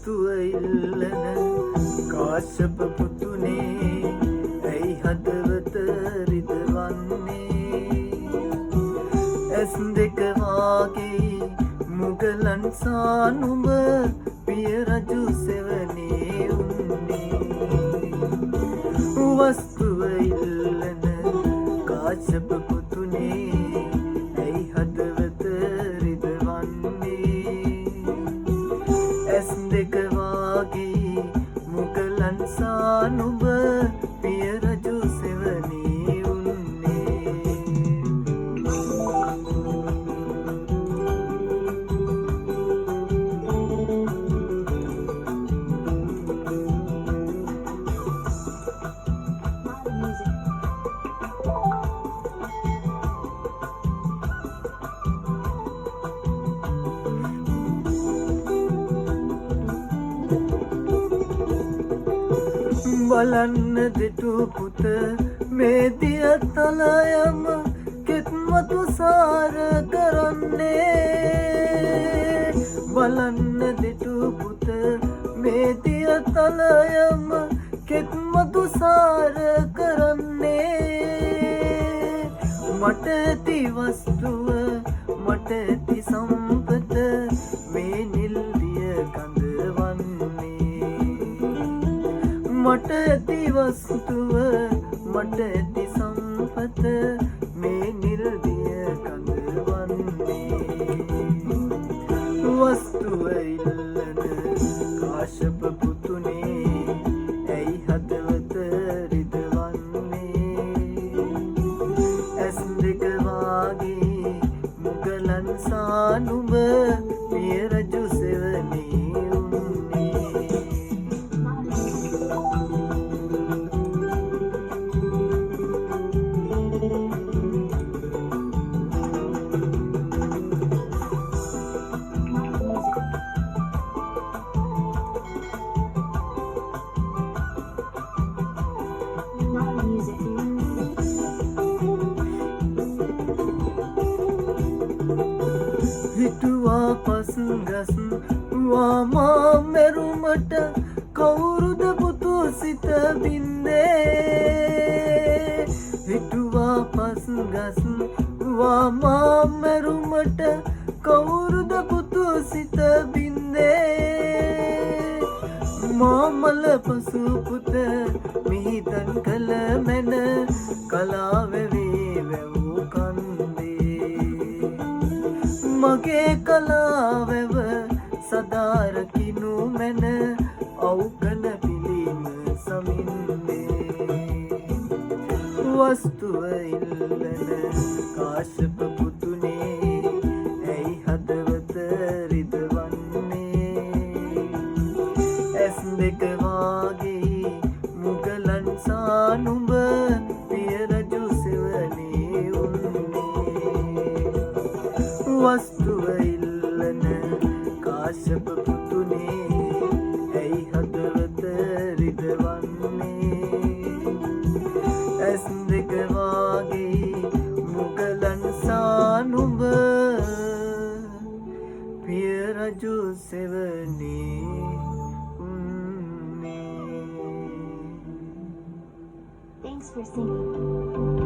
වස්තුව ඉල්ලන කාශ්‍යප පුතුනේ ඇයි හදවත රිදවන්නේ ඇස් දෙක වාගේ මුගලන් සානුඹ පිය රජු සෙවනේ උන්නේ වස්තුව ඉල්ලන කාශ්‍යප පුතුනේ ඇයි හදවත රිදවන්නේ ඇස් දෙක වාගේ මුගලන් සානුඹ පිය රජු සෙවනේ උන්නේ බලන්න දෙටු පුත මේ දිය තලයම කෙත්මතු සාර කරන්නේ බලන්න දෙටු පුත මේ දිය තලයම කෙත්මතු සාර කරන්නේ මට ඇති වස්තුව මට ඇති සම්පත මේ නිල්දිය කඳවන්නේ මට ඇති වස්තුව මට ඇති සම්පත මේ නිර්දිය කඳවන්නේ වස්තුව ඉල්ලන කාශ්‍යප පුතුනේ ඇයි හදවත රිදවන්නේ ඇස් දෙක වාගේ මුගලන් සානුඹ පිය රජු සෙවනේ උන්නේ හිටුවා පසුගස් වාමා මෙරුමට කවුරුද පුතු සිත බින්දේ හිටුවා පසුගස් වාමා මෙරුමට කවුරුද පුතු සිත බින්දේ මාමල පසු පුත මිහිතන් කළ මැන කලාවෙවී වැවූ කන්දේ මගේ කලාවෙව සදාරකිනු මැන අවුකන පිළිම සමින්නේ වස්තුව ඉල්ලන කාශ්‍යප පුතුනේ ඇයි හදවත රිදවන්නේ ඇස් දෙක වාගේ මුගලන් සානුඹ පිය රජු සෙවනේ උන්නේ වස්තුව ඉල්ලන කාශ්‍යප පුතුනේ ඇයි හදවත රිදවන්නේ ඇස් දෙක වාගේ මුගලන් සානුඹ පිය රජු සෙවනේ Thanks for singing.